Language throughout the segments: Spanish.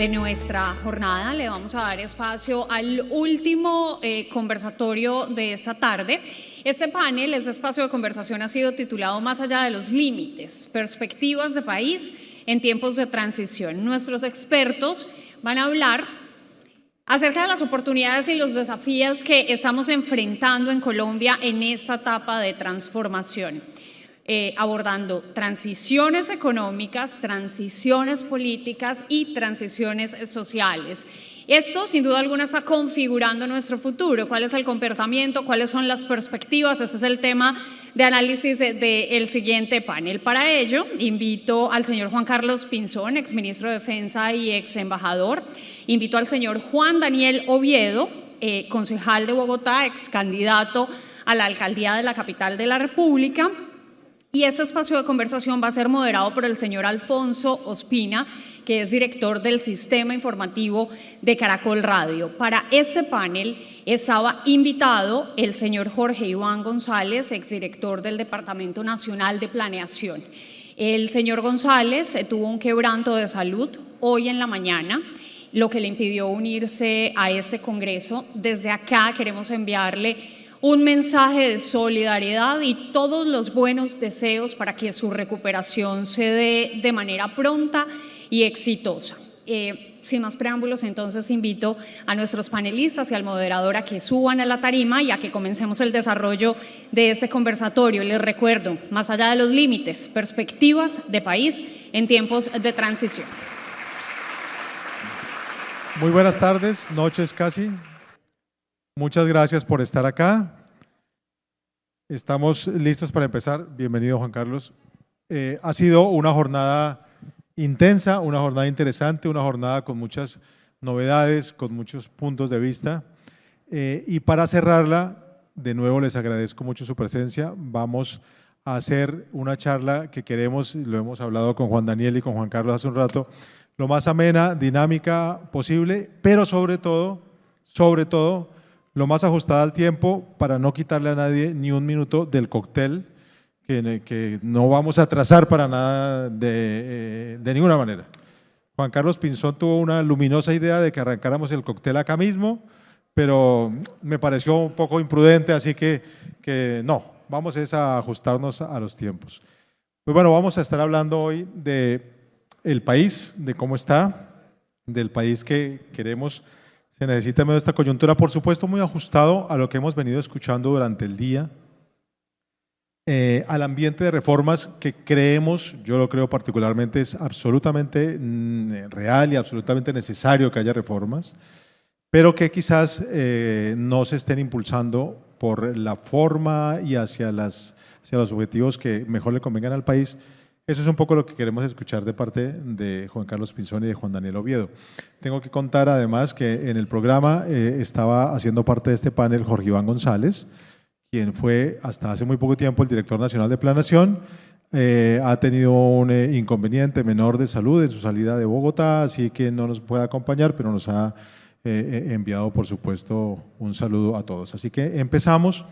de nuestra jornada. Le vamos a dar espacio al último conversatorio de esta tarde. Este panel, este espacio de conversación ha sido titulado Más allá de los límites, perspectivas de país en tiempos de transición. Nuestros expertos van a hablar acerca de las oportunidades y los desafíos que estamos enfrentando en Colombia en esta etapa de transformación, abordando transiciones económicas, transiciones políticas y transiciones sociales. Esto, sin duda alguna, está configurando nuestro futuro. ¿Cuál es el comportamiento? ¿Cuáles son las perspectivas? Este es el tema de análisis del siguiente panel. Para ello, invito al señor Juan Carlos Pinzón, exministro de Defensa y ex embajador. Invito al señor Juan Daniel Oviedo, concejal de Bogotá, ex candidato a la alcaldía de la capital de la República. Y este espacio de conversación va a ser moderado por el señor Alfonso Ospina, que es director del Sistema Informativo de Caracol Radio. Para este panel estaba invitado el señor Jorge Iván González, exdirector del Departamento Nacional de Planeación. El señor González tuvo un quebranto de salud hoy en la mañana, lo que le impidió unirse a este congreso. Desde acá queremos enviarle un mensaje de solidaridad y todos los buenos deseos para que su recuperación se dé de manera pronta y exitosa. Sin más preámbulos, entonces invito a nuestros panelistas y al moderador a que suban a la tarima y a que comencemos el desarrollo de este conversatorio. Les recuerdo, más allá de los límites, perspectivas de país en tiempos de transición. Muy buenas tardes, noches casi. Muchas gracias por estar acá. Estamos listos para empezar. Bienvenido, Juan Carlos. Ha sido una jornada intensa, una jornada interesante, una jornada con muchas novedades, con muchos puntos de vista. Y para cerrarla, de nuevo les agradezco mucho su presencia. Vamos a hacer una charla que queremos, lo hemos hablado con Juan Daniel y con Juan Carlos hace un rato, lo más amena, dinámica posible, pero sobre todo, lo más ajustada al tiempo para no quitarle a nadie ni un minuto del cóctel, que no vamos a atrasar para nada de ninguna manera. Juan Carlos Pinzón tuvo una luminosa idea de que arrancáramos el cóctel acá mismo, pero me pareció un poco imprudente, así que no, vamos a ajustarnos a los tiempos. Pues bueno, vamos a estar hablando hoy del país, de cómo está, del país que queremos. Se necesita en medio de esta coyuntura, por supuesto, muy ajustado a lo que hemos venido escuchando durante el día, al ambiente de reformas que creemos, yo lo creo particularmente, es absolutamente real y absolutamente necesario que haya reformas, pero que quizás no se estén impulsando por la forma y hacia los objetivos que mejor le convengan al país. Eso es un poco lo que queremos escuchar de parte de Juan Carlos Pinzón y de Juan Daniel Oviedo. Tengo que contar además que en el programa estaba haciendo parte de este panel Jorge Iván González, quien fue hasta hace muy poco tiempo el director nacional de Planeación. Ha tenido un inconveniente menor de salud en su salida de Bogotá, así que no nos puede acompañar, pero nos ha enviado, por supuesto, un saludo a todos. Así que empezamos.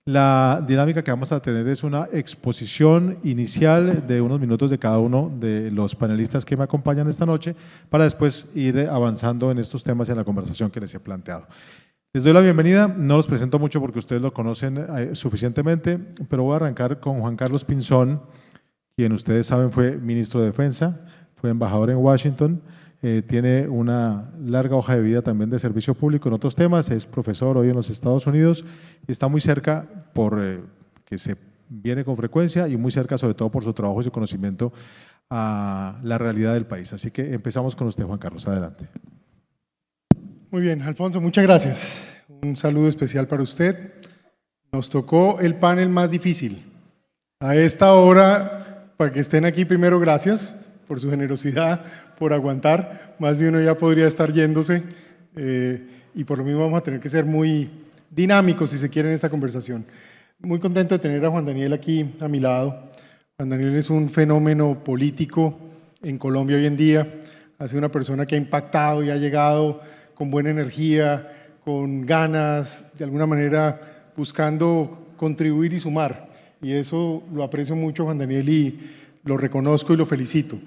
La dinámica que vamos a tener es una exposición inicial de unos minutos de cada uno de los panelistas que me acompañan esta noche, para después ir avanzando en estos temas en la conversación que les he planteado. Les doy la bienvenida, no los presento mucho porque ustedes lo conocen suficientemente, pero voy a arrancar con Juan Carlos Pinzón, quien ustedes saben fue ministro de Defensa, fue embajador en Washington, tiene una larga hoja de vida también de servicio público en otros temas, es profesor hoy en los Estados Unidos y está muy cerca que se viene con frecuencia y muy cerca sobre todo por su trabajo y su conocimiento a la realidad del país. Así que empezamos con usted, Juan Carlos, adelante. Muy bien, Alfonso, muchas gracias. Un saludo especial para usted. Nos tocó el panel más difícil. A esta hora, para que estén aquí, primero gracias por su generosidad, por aguantar. Más de uno ya podría estar yéndose y por lo mismo vamos a tener que ser muy dinámicos, si se quiere, en esta conversación. Muy contento de tener a Juan Daniel aquí a mi lado. Juan Daniel es un fenómeno político en Colombia hoy en día. Ha sido una persona que ha impactado y ha llegado con buena energía, con ganas, de alguna manera buscando contribuir y sumar. Y eso lo aprecio mucho, Juan Daniel, y lo reconozco y lo felicito.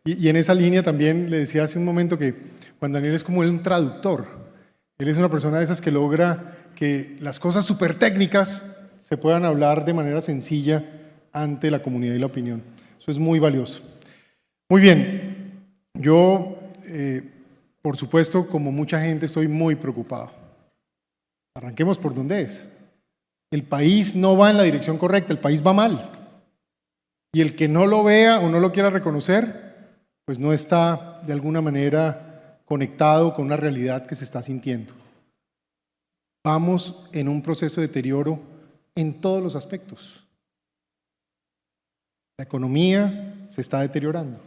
Y en esa línea también le decía hace un momento que Juan Daniel es como un traductor. Él es una persona de esas que logra que las cosas súper técnicas se puedan hablar de manera sencilla ante la comunidad y la opinión. Eso es muy valioso. Muy bien, yo, por supuesto, como mucha gente, estoy muy preocupado. Arranquemos por dónde es. El país no va en la dirección correcta, el país va mal. Y el que no lo vea o no lo quiera reconocer, pues no está de alguna manera conectado con una realidad que se está sintiendo. Vamos en un proceso de deterioro en todos los aspectos. La economía se está deteriorando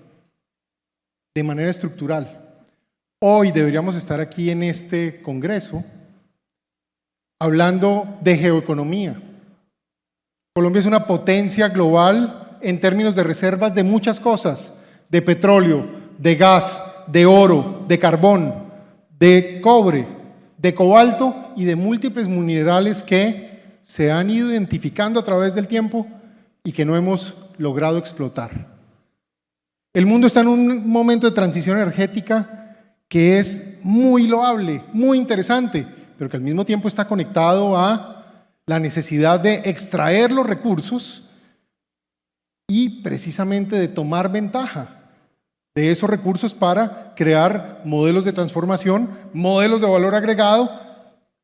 de manera estructural. Hoy deberíamos estar aquí en este congreso hablando de geoeconomía. Colombia es una potencia global en términos de reservas de muchas cosas, de petróleo, de gas, de oro, de carbón, de cobre, de cobalto y de múltiples minerales que se han ido identificando a través del tiempo y que no hemos logrado explotar. El mundo está en un momento de transición energética que es muy loable, muy interesante, pero que al mismo tiempo está conectado a la necesidad de extraer los recursos y precisamente de tomar ventaja de esos recursos para crear modelos de transformación, modelos de valor agregado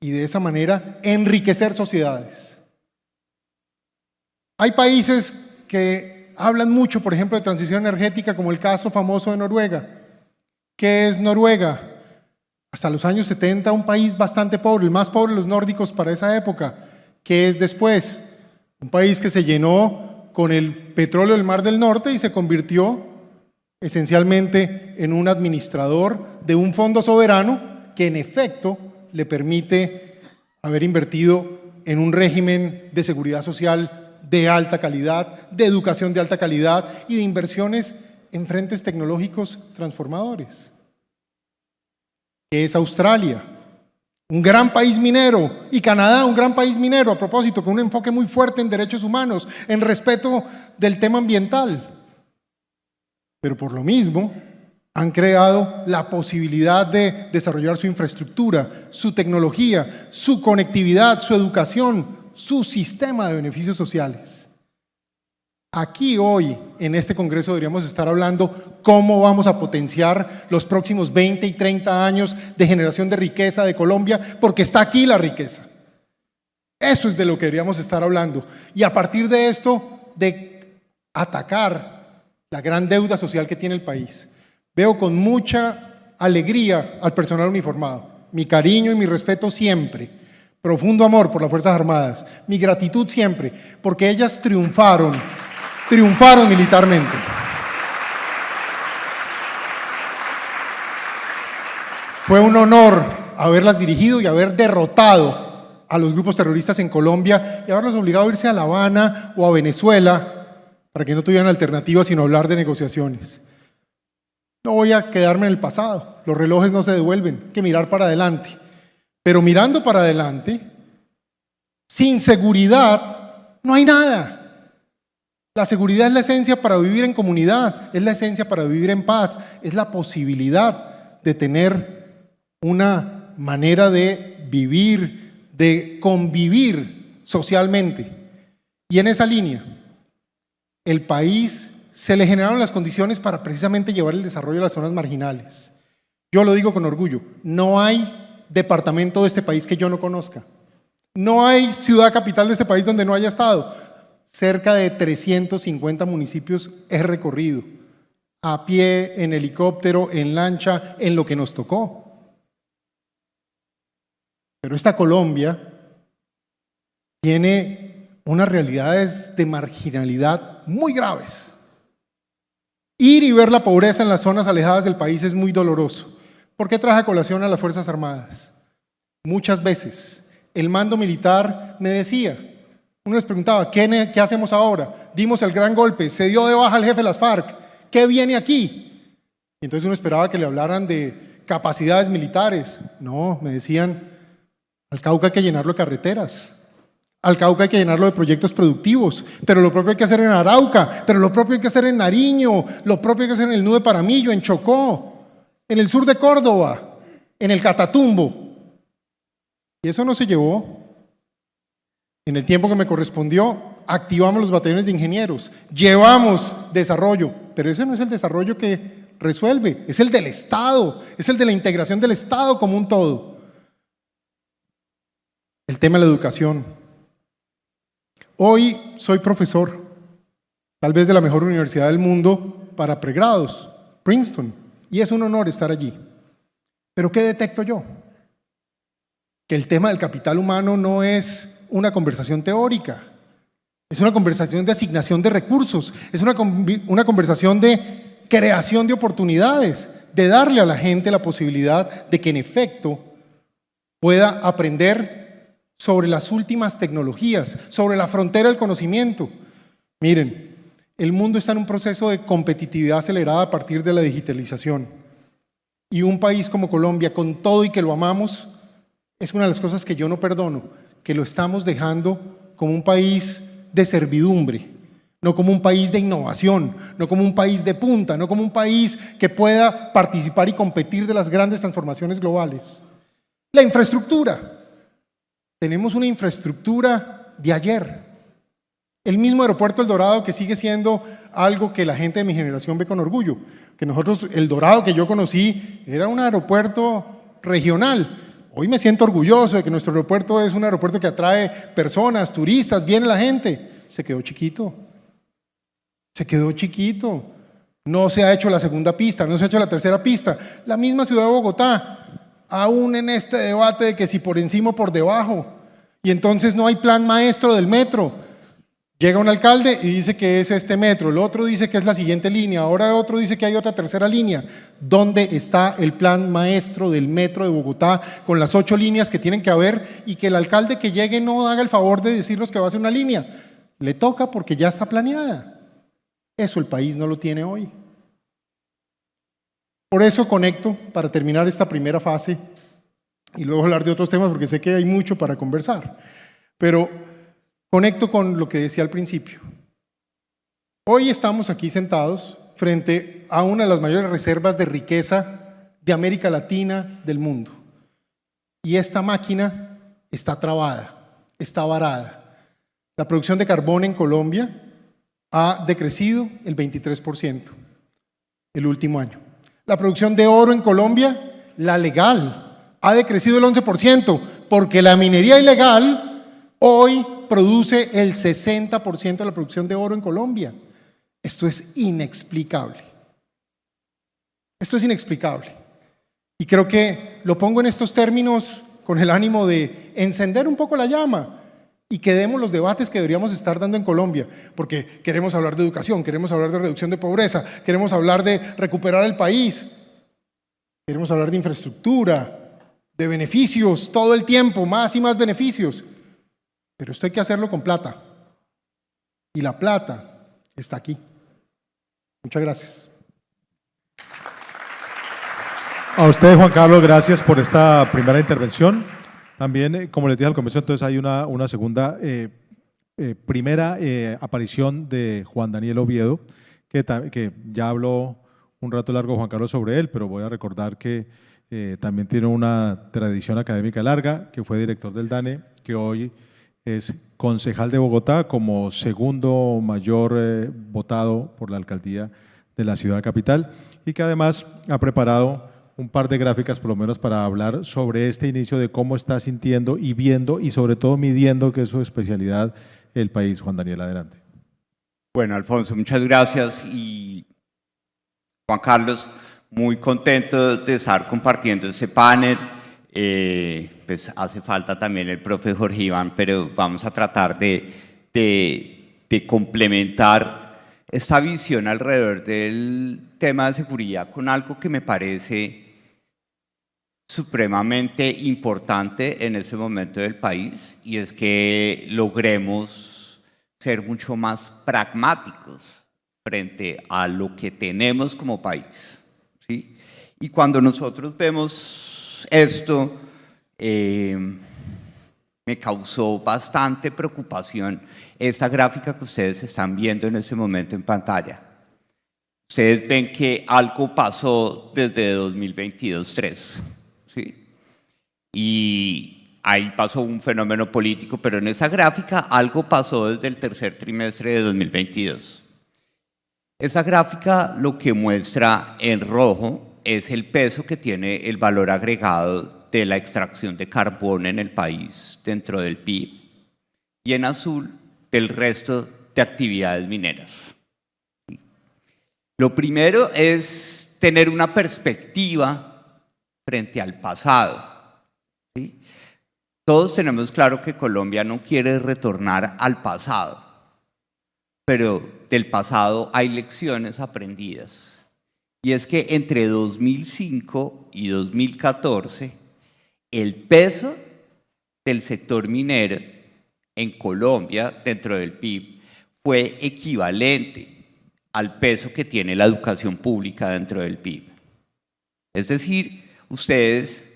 y de esa manera enriquecer sociedades. Hay países que hablan mucho, por ejemplo, de transición energética, como el caso famoso de Noruega. ¿Qué es Noruega? Hasta los años 70 un país bastante pobre, el más pobre de los nórdicos para esa época. ¿Qué es después? Un país que se llenó con el petróleo del Mar del Norte y se convirtió esencialmente en un administrador de un fondo soberano que en efecto le permite haber invertido en un régimen de seguridad social de alta calidad, de educación de alta calidad y de inversiones en frentes tecnológicos transformadores. ¿Qué es Australia? Un gran país minero, y Canadá, un gran país minero, a propósito, con un enfoque muy fuerte en derechos humanos, en respeto del tema ambiental. Pero por lo mismo, han creado la posibilidad de desarrollar su infraestructura, su tecnología, su conectividad, su educación, su sistema de beneficios sociales. Aquí hoy, en este congreso, deberíamos estar hablando cómo vamos a potenciar los próximos 20 y 30 años de generación de riqueza de Colombia, porque está aquí la riqueza. Eso es de lo que deberíamos estar hablando. Y a partir de esto, de atacar la gran deuda social que tiene el país. Veo con mucha alegría al personal uniformado. Mi cariño y mi respeto siempre. Profundo amor por las Fuerzas Armadas. Mi gratitud siempre, porque ellas triunfaron militarmente. Fue un honor haberlas dirigido y haber derrotado a los grupos terroristas en Colombia y haberlos obligado a irse a La Habana o a Venezuela para que no tuvieran alternativa sino hablar de negociaciones. No voy a quedarme en el pasado, los relojes no se devuelven, hay que mirar para adelante. Pero mirando para adelante, sin seguridad no hay nada. La seguridad es la esencia para vivir en comunidad, es la esencia para vivir en paz, es la posibilidad de tener una manera de vivir, de convivir socialmente. Y en esa línea, el país se le generaron las condiciones para precisamente llevar el desarrollo a las zonas marginales. Yo lo digo con orgullo, no hay departamento de este país que yo no conozca. No hay ciudad capital de este país donde no haya estado. Cerca de 350 municipios he recorrido, a pie, en helicóptero, en lancha, en lo que nos tocó. Pero esta Colombia tiene unas realidades de marginalidad muy graves. Ir y ver la pobreza en las zonas alejadas del país es muy doloroso. ¿Por qué traje a colación a las Fuerzas Armadas? Muchas veces el mando militar me decía, uno les preguntaba, ¿qué hacemos ahora? Dimos el gran golpe, se dio de baja el jefe de las FARC, ¿qué viene aquí? Y entonces uno esperaba que le hablaran de capacidades militares. No, me decían, al Cauca hay que llenarlo de carreteras, al Cauca hay que llenarlo de proyectos productivos, pero lo propio hay que hacer en Arauca, pero lo propio hay que hacer en Nariño, lo propio hay que hacer en el Nudo de Paramillo, en Chocó. en el sur de Córdoba, en el Catatumbo. Y eso no se llevó. En el tiempo que me correspondió, activamos los batallones de ingenieros, llevamos desarrollo, pero ese no es el desarrollo que resuelve, es el del Estado, es el de la integración del Estado como un todo. El tema de la educación. Hoy soy profesor, tal vez de la mejor universidad del mundo para pregrados, Princeton, y es un honor estar allí. Pero ¿qué detecto yo? Que el tema del capital humano no es una conversación teórica, es una conversación de asignación de recursos, es una conversación de creación de oportunidades, de darle a la gente la posibilidad de que en efecto pueda aprender sobre las últimas tecnologías, sobre la frontera del conocimiento. Miren, el mundo está en un proceso de competitividad acelerada a partir de la digitalización. Y un país como Colombia, con todo y que lo amamos, es una de las cosas que yo no perdono, que lo estamos dejando como un país de servidumbre, no como un país de innovación, no como un país de punta, no como un país que pueda participar y competir de las grandes transformaciones globales. La infraestructura. Tenemos una infraestructura de ayer. El mismo aeropuerto El Dorado, que sigue siendo algo que la gente de mi generación ve con orgullo, que nosotros, El Dorado que yo conocí, era un aeropuerto regional. Hoy me siento orgulloso de que nuestro aeropuerto es un aeropuerto que atrae personas, turistas, viene la gente. Se quedó chiquito. Se quedó chiquito. No se ha hecho la segunda pista, no se ha hecho la tercera pista. La misma ciudad de Bogotá, aún en este debate de que si por encima o por debajo. Y entonces no hay plan maestro del metro. Llega un alcalde y dice que es este metro, el otro dice que es la siguiente línea, ahora otro dice que hay otra tercera línea. ¿Dónde está el plan maestro del metro de Bogotá con las 8 líneas que tienen que haber y que el alcalde que llegue no haga el favor de decirnos que va a hacer una línea? Le toca porque ya está planeada. Eso el país no lo tiene hoy. Por eso conecto, para terminar esta primera fase, y luego hablar de otros temas porque sé que hay mucho para conversar, pero conecto con lo que decía al principio. Hoy estamos aquí sentados frente a una de las mayores reservas de riqueza de América Latina, del mundo. Y esta máquina está trabada, está varada. La producción de carbón en Colombia ha decrecido el 23% el último año. La producción de oro en Colombia, la legal, ha decrecido el 11%, porque la minería ilegal hoy produce el 60% de la producción de oro en Colombia. Esto es inexplicable. Esto es inexplicable. Y creo que lo pongo en estos términos con el ánimo de encender un poco la llama y que demos los debates que deberíamos estar dando en Colombia, porque queremos hablar de educación, queremos hablar de reducción de pobreza, queremos hablar de recuperar el país, queremos hablar de infraestructura, de beneficios todo el tiempo, más y más beneficios. Pero esto hay que hacerlo con plata. Y la plata está aquí. Muchas gracias. A usted, Juan Carlos, gracias por esta primera intervención. También, como les dije al comienzo, entonces hay una segunda, primera aparición de Juan Daniel Oviedo, que ya habló un rato largo Juan Carlos sobre él, pero voy a recordar que también tiene una tradición académica larga, que fue director del DANE, que hoy es concejal de Bogotá como segundo mayor votado por la alcaldía de la ciudad capital y que además ha preparado un par de gráficas por lo menos para hablar sobre este inicio de cómo está sintiendo y viendo y sobre todo midiendo, que es su especialidad, el país. Juan Daniel, adelante. Bueno, Alfonso, muchas gracias y Juan Carlos, muy contento de estar compartiendo ese panel. Pues hace falta también el profe Jorge Iván, pero vamos a tratar de complementar esta visión alrededor del tema de seguridad con algo que me parece supremamente importante en este momento del país, y es que logremos ser mucho más pragmáticos frente a lo que tenemos como país, ¿sí? Y cuando nosotros vemos esto, me causó bastante preocupación esta gráfica que ustedes están viendo en este momento en pantalla. ustedes ven que algo pasó desde 2022-3, ¿sí? Y ahí pasó un fenómeno político, pero en esa gráfica algo pasó desde el tercer trimestre de 2022. Esa gráfica lo que muestra en rojo es el peso que tiene el valor agregado de la extracción de carbón en el país dentro del PIB, y en azul del resto de actividades mineras. Lo primero es tener una perspectiva frente al pasado, ¿sí? Todos tenemos claro que Colombia no quiere retornar al pasado, pero del pasado hay lecciones aprendidas. Y es que entre 2005 y 2014, el peso del sector minero en Colombia dentro del PIB fue equivalente al peso que tiene la educación pública dentro del PIB. Es decir, ustedes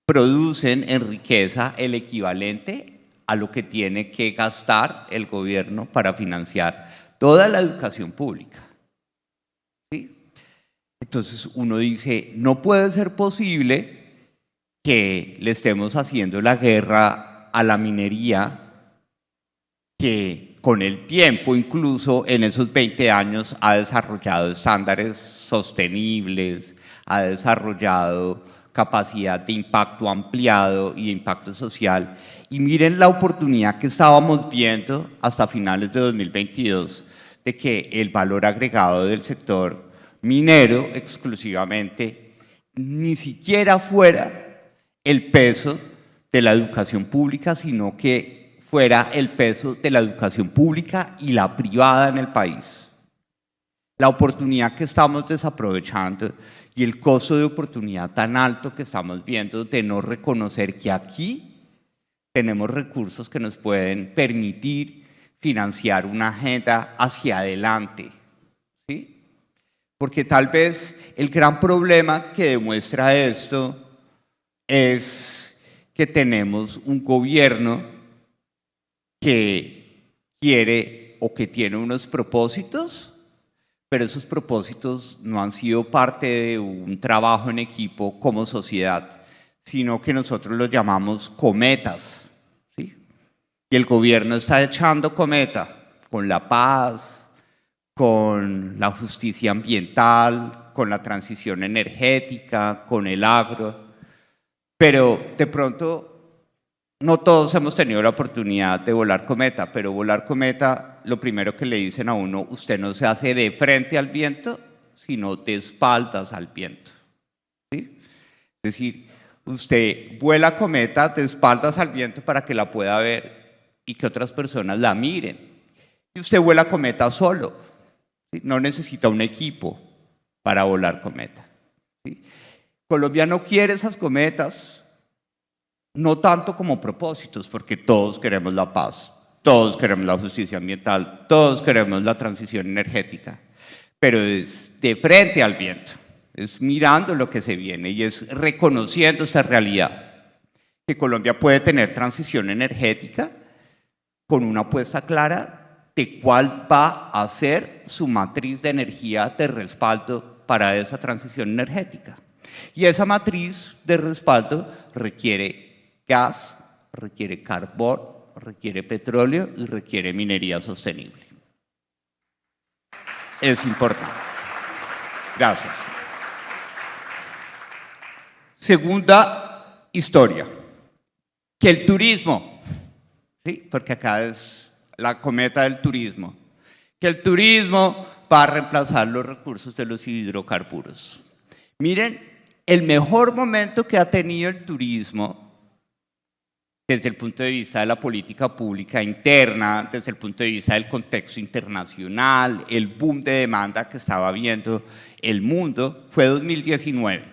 producen en riqueza el equivalente a lo que tiene que gastar el gobierno para financiar toda la educación pública. ¿Sí? Entonces uno dice, no puede ser posible que le estemos haciendo la guerra a la minería, que con el tiempo, incluso en esos 20 años, ha desarrollado estándares sostenibles, ha desarrollado capacidad de impacto ampliado y de impacto social. Y miren la oportunidad que estábamos viendo hasta finales de 2022 de que el valor agregado del sector minero exclusivamente ni siquiera fuera el peso de la educación pública, sino que fuera el peso de la educación pública y la privada en el país. La oportunidad que estamos desaprovechando y el costo de oportunidad tan alto que estamos viendo de no reconocer que aquí tenemos recursos que nos pueden permitir financiar una agenda hacia adelante, ¿sí? Porque tal vez el gran problema que demuestra esto es que tenemos un gobierno que quiere o que tiene unos propósitos, pero esos propósitos no han sido parte de un trabajo en equipo como sociedad, sino que nosotros los llamamos cometas, ¿sí? Y el gobierno está echando cometa con la paz, con la justicia ambiental, con la transición energética, con el agro, pero de pronto no todos hemos tenido la oportunidad de volar cometa, pero volar cometa, lo primero que le dicen a uno, usted no se hace de frente al viento, sino de espaldas al viento, ¿sí? Es decir, usted vuela cometa de espaldas al viento para que la pueda ver y que otras personas la miren. Y usted vuela cometa solo, ¿sí? No necesita un equipo para volar cometa, ¿sí? Colombia no quiere esas cometas, no tanto como propósitos, porque todos queremos la paz, todos queremos la justicia ambiental, todos queremos la transición energética, pero es de frente al viento, es mirando lo que se viene y es reconociendo esta realidad, que Colombia puede tener transición energética con una apuesta clara de cuál va a ser su matriz de energía de respaldo para esa transición energética. Y esa matriz de respaldo requiere gas, requiere carbón, requiere petróleo y requiere minería sostenible. Es importante. Gracias. Segunda historia, que el turismo, ¿sí? Porque acá es la cometa del turismo, que el turismo va a reemplazar los recursos de los hidrocarburos. Miren, el mejor momento que ha tenido el turismo desde el punto de vista de la política pública interna, desde el punto de vista del contexto internacional, el boom de demanda que estaba viendo el mundo, fue 2019.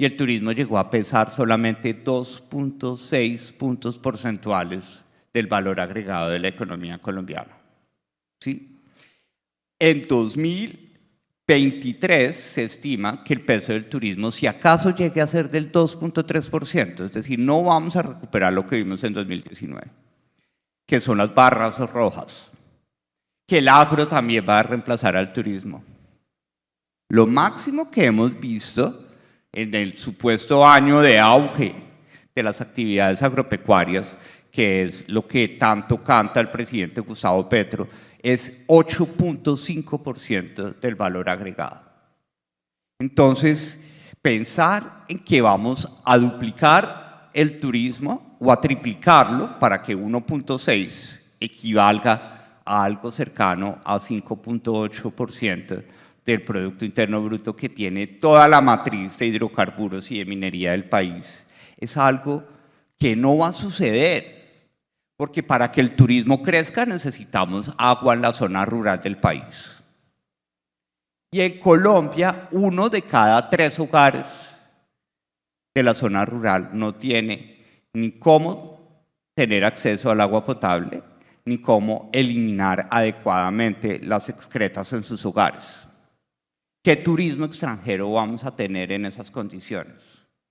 Y el turismo llegó a pesar solamente 2.6 puntos porcentuales del valor agregado de la economía colombiana, ¿sí? En 2023 se estima que el peso del turismo, si acaso llegue a ser del 2.3%, es decir, no vamos a recuperar lo que vimos en 2019, que son las barras rojas, que el agro también va a reemplazar al turismo. Lo máximo que hemos visto en el supuesto año de auge de las actividades agropecuarias, que es lo que tanto canta el presidente Gustavo Petro, es 8.5% del valor agregado. Entonces, pensar en que vamos a duplicar el turismo o a triplicarlo para que 1.6 equivalga a algo cercano a 5.8% del Producto Interno Bruto que tiene toda la matriz de hidrocarburos y de minería del país, es algo que no va a suceder, porque para que el turismo crezca necesitamos agua en la zona rural del país. Y en Colombia, 1 de cada 3 hogares de la zona rural no tiene ni cómo tener acceso al agua potable, ni cómo eliminar adecuadamente las excretas en sus hogares. ¿Qué turismo extranjero vamos a tener en esas condiciones?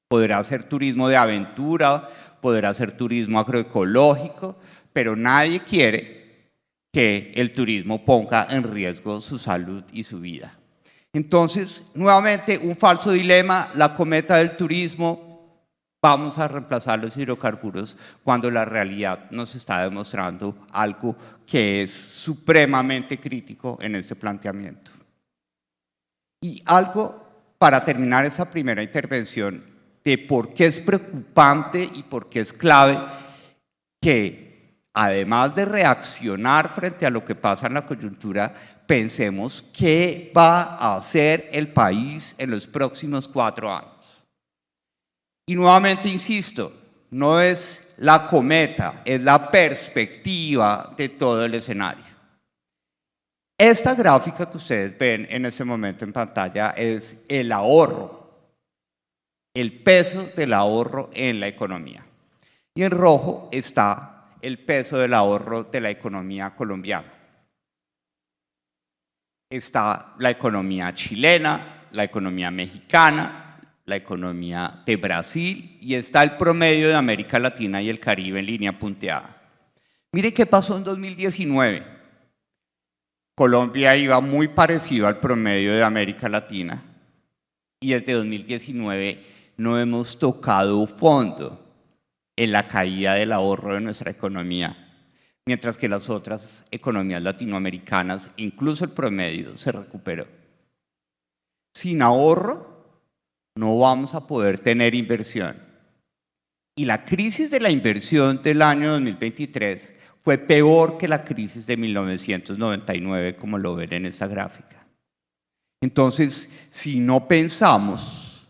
Podrá ser turismo de aventura, podrá ser turismo agroecológico, pero nadie quiere que el turismo ponga en riesgo su salud y su vida. Entonces, nuevamente, un falso dilema, la cometa del turismo, vamos a reemplazar los hidrocarburos cuando la realidad nos está demostrando algo que es supremamente crítico en este planteamiento. Y algo para terminar esta primera intervención de por qué es preocupante y por qué es clave que, además de reaccionar frente a lo que pasa en la coyuntura, pensemos qué va a hacer el país en los próximos 4 años. Y nuevamente insisto, no es la cometa, es la perspectiva de todo el escenario. Esta gráfica que ustedes ven en este momento en pantalla es el ahorro, el peso del ahorro en la economía. Y en rojo está el peso del ahorro de la economía colombiana. Está la economía chilena, la economía mexicana, la economía de Brasil y está el promedio de América Latina y el Caribe en línea punteada. Miren qué pasó en 2019. Colombia iba muy parecido al promedio de América Latina y desde 2019 no hemos tocado fondo en la caída del ahorro de nuestra economía, mientras que las otras economías latinoamericanas, incluso el promedio, se recuperó. Sin ahorro no vamos a poder tener inversión. Y la crisis de la inversión del año 2023 fue peor que la crisis de 1999, como lo ven en esta gráfica. Entonces, si no pensamos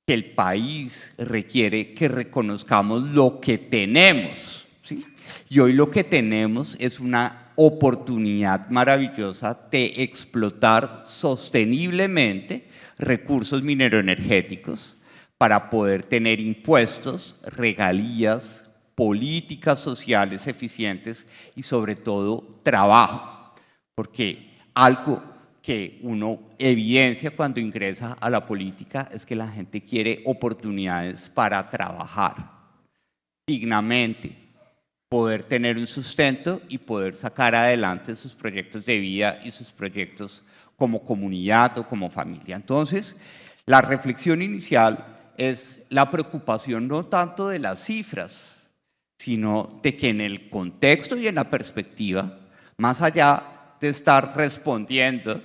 que el país requiere que reconozcamos lo que tenemos, ¿sí? Y hoy lo que tenemos es una oportunidad maravillosa de explotar sosteniblemente recursos mineroenergéticos para poder tener impuestos, regalías, políticas sociales eficientes y sobre todo trabajo, porque algo que uno evidencia cuando ingresa a la política es que la gente quiere oportunidades para trabajar dignamente, poder tener un sustento y poder sacar adelante sus proyectos de vida y sus proyectos como comunidad o como familia. Entonces, la reflexión inicial es la preocupación no tanto de las cifras, sino de que en el contexto y en la perspectiva, más allá de estar respondiendo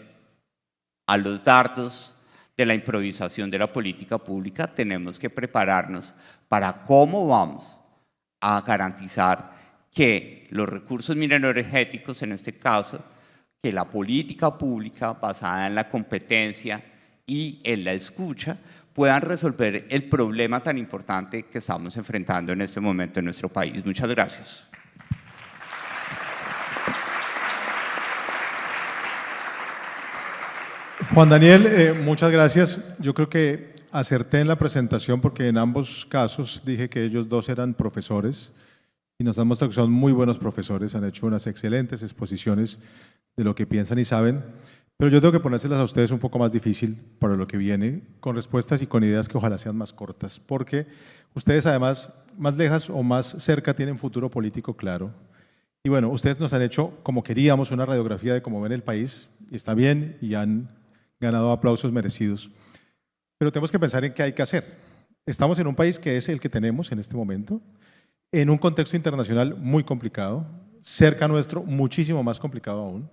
a los dardos de la improvisación de la política pública, tenemos que prepararnos para cómo vamos a garantizar que los recursos mineroenergéticos, en este caso, que la política pública basada en la competencia y en la escucha, puedan resolver el problema tan importante que estamos enfrentando en este momento en nuestro país. Muchas gracias. Juan Daniel, muchas gracias. Yo creo que acerté en la presentación porque en ambos casos dije que ellos dos eran profesores y nos han mostrado que son muy buenos profesores, han hecho unas excelentes exposiciones de lo que piensan y saben. Pero yo tengo que ponérselas a ustedes un poco más difícil para lo que viene, con respuestas y con ideas que ojalá sean más cortas, porque ustedes además más lejas o más cerca tienen futuro político claro Y bueno, ustedes nos han hecho, como queríamos, una radiografía de cómo ven el país, y está bien, y han ganado aplausos merecidos. Pero tenemos que pensar en qué hay que hacer. Estamos en un país que es el que tenemos en este momento, en un contexto internacional muy complicado, cerca nuestro, muchísimo más complicado aún,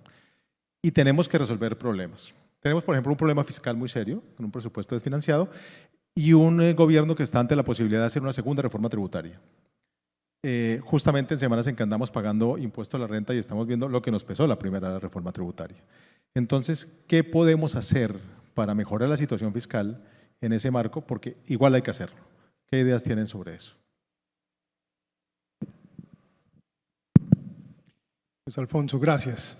y tenemos que resolver problemas. Tenemos, por ejemplo, un problema fiscal muy serio, con un presupuesto desfinanciado, y un gobierno que está ante la posibilidad de hacer una segunda reforma tributaria. Justamente en semanas en que andamos pagando impuesto a la renta y estamos viendo lo que nos pesó la primera reforma tributaria. Entonces, ¿qué podemos hacer para mejorar la situación fiscal en ese marco? Porque igual hay que hacerlo. ¿Qué ideas tienen sobre eso? Pues Alfonso, gracias.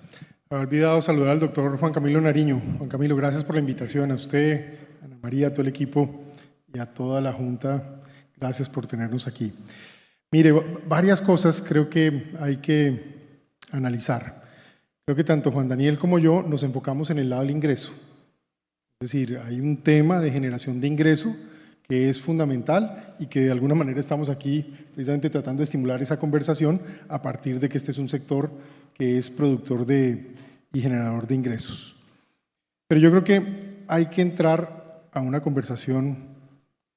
Había olvidado saludar al doctor Juan Camilo Nariño. Juan Camilo, gracias por la invitación. A usted, a Ana María, a todo el equipo y a toda la Junta, gracias por tenernos aquí. Mire, varias cosas creo que hay que analizar. Creo que tanto Juan Daniel como yo nos enfocamos en el lado del ingreso. Es decir, hay un tema de generación de ingreso que es fundamental y que de alguna manera estamos aquí precisamente tratando de estimular esa conversación a partir de que este es un sector que es productor y generador de ingresos. Pero yo creo que hay que entrar a una conversación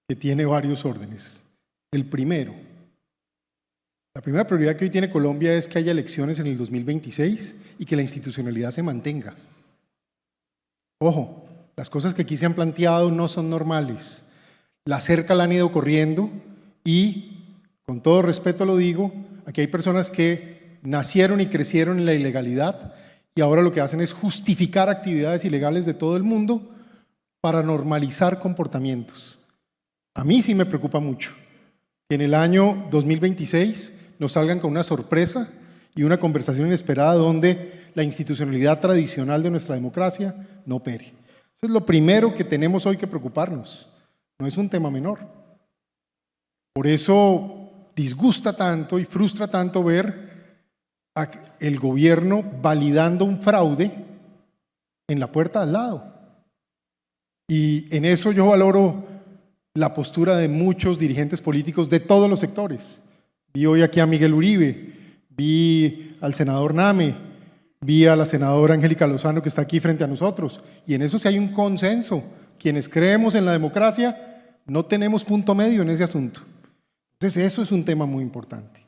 que tiene varios órdenes. El primero, la primera prioridad que hoy tiene Colombia es que haya elecciones en el 2026 y que la institucionalidad se mantenga. Ojo, las cosas que aquí se han planteado no son normales. La cerca la han ido corriendo y, con todo respeto lo digo, aquí hay personas que nacieron y crecieron en la ilegalidad y ahora lo que hacen es justificar actividades ilegales de todo el mundo para normalizar comportamientos. A mí sí me preocupa mucho que en el año 2026 nos salgan con una sorpresa y una conversación inesperada donde la institucionalidad tradicional de nuestra democracia no opere. Eso es lo primero que tenemos hoy que preocuparnos. No es un tema menor. Por eso disgusta tanto y frustra tanto ver el gobierno validando un fraude en la puerta al lado. Y en eso yo valoro la postura de muchos dirigentes políticos de todos los sectores. Vi hoy aquí a Miguel Uribe, vi al senador Name, vi a la senadora Angélica Lozano que está aquí frente a nosotros. Y en eso sí hay un consenso. Quienes creemos en la democracia no tenemos punto medio en ese asunto. Entonces eso es un tema muy importante.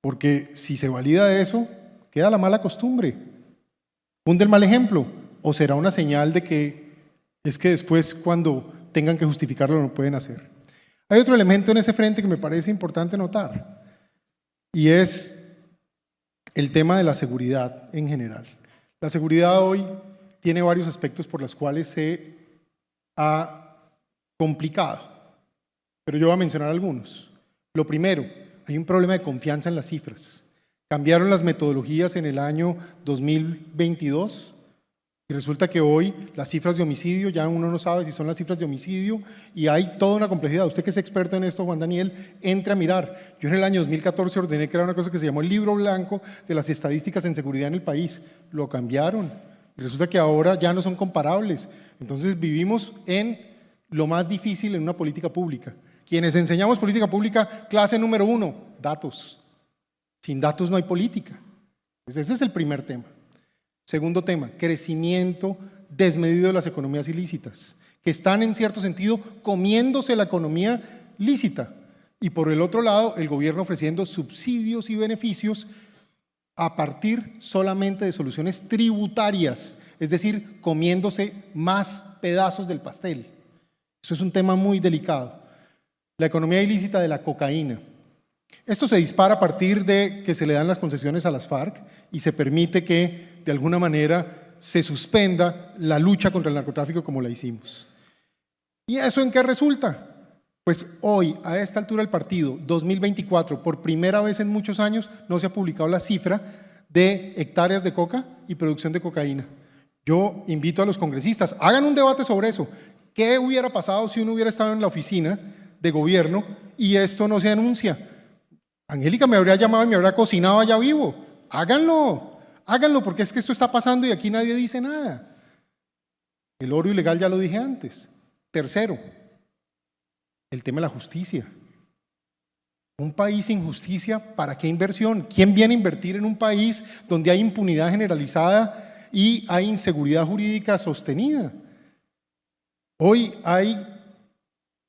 Porque si se valida eso, queda la mala costumbre. ¿Funde el mal ejemplo? ¿O será una señal de que es que después cuando tengan que justificarlo no pueden hacer? Hay otro elemento en ese frente que me parece importante notar y es el tema de la seguridad en general. La seguridad hoy tiene varios aspectos por los cuales se ha complicado, pero yo voy a mencionar algunos. Lo primero, hay un problema de confianza en las cifras. Cambiaron las metodologías en el año 2022 y resulta que hoy las cifras de homicidio, ya uno no sabe si son las cifras de homicidio y hay toda una complejidad. Usted que es experto en esto, Juan Daniel, entre a mirar. Yo en el año 2014 ordené crear una cosa que se llamó el Libro Blanco de las estadísticas en seguridad en el país. Lo cambiaron y resulta que ahora ya no son comparables. Entonces vivimos en lo más difícil en una política pública. Quienes enseñamos política pública, clase número 1, datos. Sin datos no hay política. Entonces ese es el primer tema. Segundo tema, crecimiento desmedido de las economías ilícitas, que están en cierto sentido comiéndose la economía lícita. Y por el otro lado, el gobierno ofreciendo subsidios y beneficios a partir solamente de soluciones tributarias, es decir, comiéndose más pedazos del pastel. Eso es un tema muy delicado. La economía ilícita de la cocaína. Esto se dispara a partir de que se le dan las concesiones a las FARC y se permite que de alguna manera se suspenda la lucha contra el narcotráfico como la hicimos. ¿Y eso en qué resulta? Pues hoy, a esta altura del partido, 2024, por primera vez en muchos años, no se ha publicado la cifra de hectáreas de coca y producción de cocaína. Yo invito a los congresistas, hagan un debate sobre eso. ¿Qué hubiera pasado si uno hubiera estado en la oficina de gobierno y esto no se anuncia? Angélica me habría llamado y me habría cocinado allá vivo. Háganlo, háganlo, porque es que esto está pasando y aquí nadie dice nada. El oro ilegal ya lo dije antes. Tercero, el tema de la justicia. Un país sin justicia, ¿para qué inversión? ¿Quién viene a invertir en un país donde hay impunidad generalizada y hay inseguridad jurídica sostenida? Hoy hay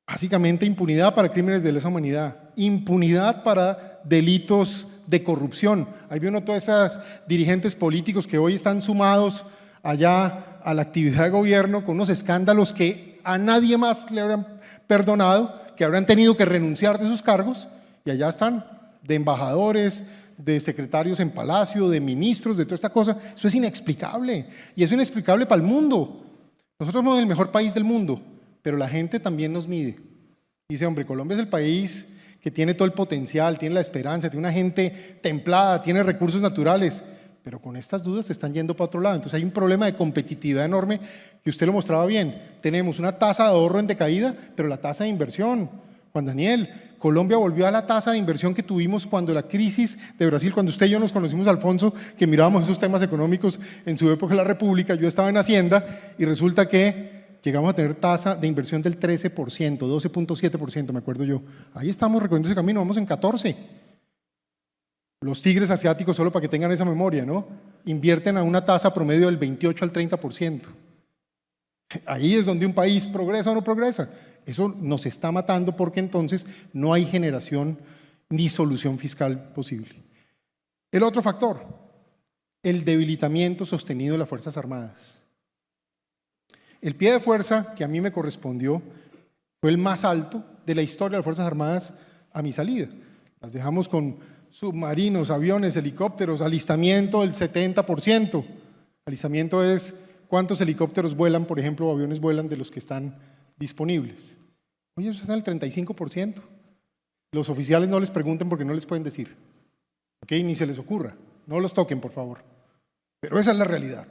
básicamente impunidad para crímenes de lesa humanidad, impunidad para delitos de corrupción. Ahí vino todos esos dirigentes políticos que hoy están sumados allá a la actividad de gobierno con unos escándalos que a nadie más le habrán perdonado, que habrán tenido que renunciar de sus cargos, y allá están, de embajadores, de secretarios en palacio, de ministros, de toda esta cosa. Eso es inexplicable, y es inexplicable para el mundo. Nosotros somos el mejor país del mundo, pero la gente también nos mide. Dice, hombre, Colombia es el país que tiene todo el potencial, tiene la esperanza, tiene una gente templada, tiene recursos naturales, pero con estas dudas se están yendo para otro lado. Entonces hay un problema de competitividad enorme que usted lo mostraba bien. Tenemos una tasa de ahorro en decaída, pero la tasa de inversión, Juan Daniel, Colombia volvió a la tasa de inversión que tuvimos cuando la crisis de Brasil, cuando usted y yo nos conocimos, Alfonso, que mirábamos esos temas económicos en su época de la República, yo estaba en Hacienda y resulta que llegamos a tener tasa de inversión del 13%, 12.7%, me acuerdo yo. Ahí estamos recorriendo ese camino, vamos en 14%. Los tigres asiáticos, solo para que tengan esa memoria, ¿no? Invierten a una tasa promedio del 28 al 30%. Ahí es donde un país progresa o no progresa. Eso nos está matando porque entonces no hay generación ni solución fiscal posible. El otro factor, el debilitamiento sostenido de las Fuerzas Armadas. El pie de fuerza que a mí me correspondió fue el más alto de la historia de las Fuerzas Armadas a mi salida. Las dejamos con submarinos, aviones, helicópteros, alistamiento del 70%. Alistamiento es cuántos helicópteros vuelan, por ejemplo, o aviones vuelan de los que están disponibles. Oye, eso está en el 35%. Los oficiales no les pregunten porque no les pueden decir. ¿Ok? Ni se les ocurra. No los toquen, por favor. Pero esa es la realidad.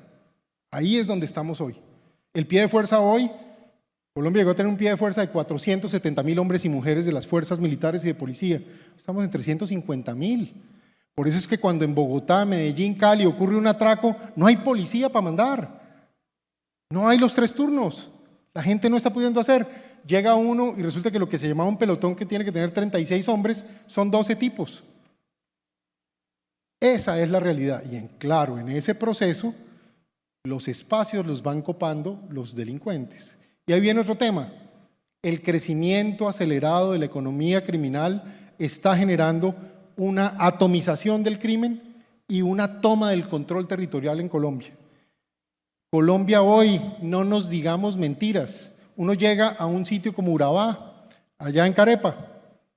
Ahí es donde estamos hoy. El pie de fuerza hoy, Colombia llegó a tener un pie de fuerza de 470.000 hombres y mujeres de las fuerzas militares y de policía. Estamos en 350.000. Por eso es que cuando en Bogotá, Medellín, Cali ocurre un atraco, no hay policía para mandar. No hay los 3 turnos. La gente no está pudiendo hacer. Llega uno y resulta que lo que se llamaba un pelotón que tiene que tener 36 hombres son 12 tipos. Esa es la realidad. Y claro, en ese proceso los espacios los van copando los delincuentes. Y ahí viene otro tema. El crecimiento acelerado de la economía criminal está generando una atomización del crimen y una toma del control territorial en Colombia. Colombia hoy, no nos digamos mentiras. Uno llega a un sitio como Urabá, allá en Carepa.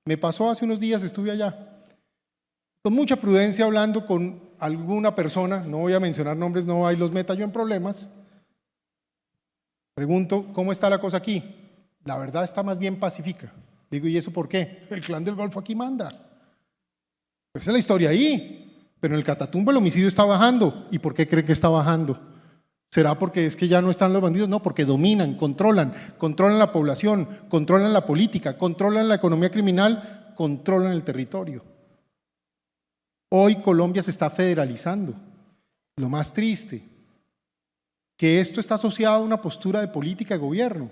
Me pasó hace unos días, estuve allá. Con mucha prudencia hablando con alguna persona, no voy a mencionar nombres, no hay los meta yo en problemas. Pregunto, ¿cómo está la cosa aquí? La verdad está más bien pacífica. Digo, ¿y eso por qué? El clan del Golfo aquí manda. Pues esa es la historia ahí. Pero en el Catatumbo el homicidio está bajando. ¿Y por qué creen que está bajando? ¿Será porque es que ya no están los bandidos? No, porque dominan, controlan la población, controlan la política, controlan la economía criminal, controlan el territorio. Hoy Colombia se está federalizando. Lo más triste, que esto está asociado a una postura de política de gobierno.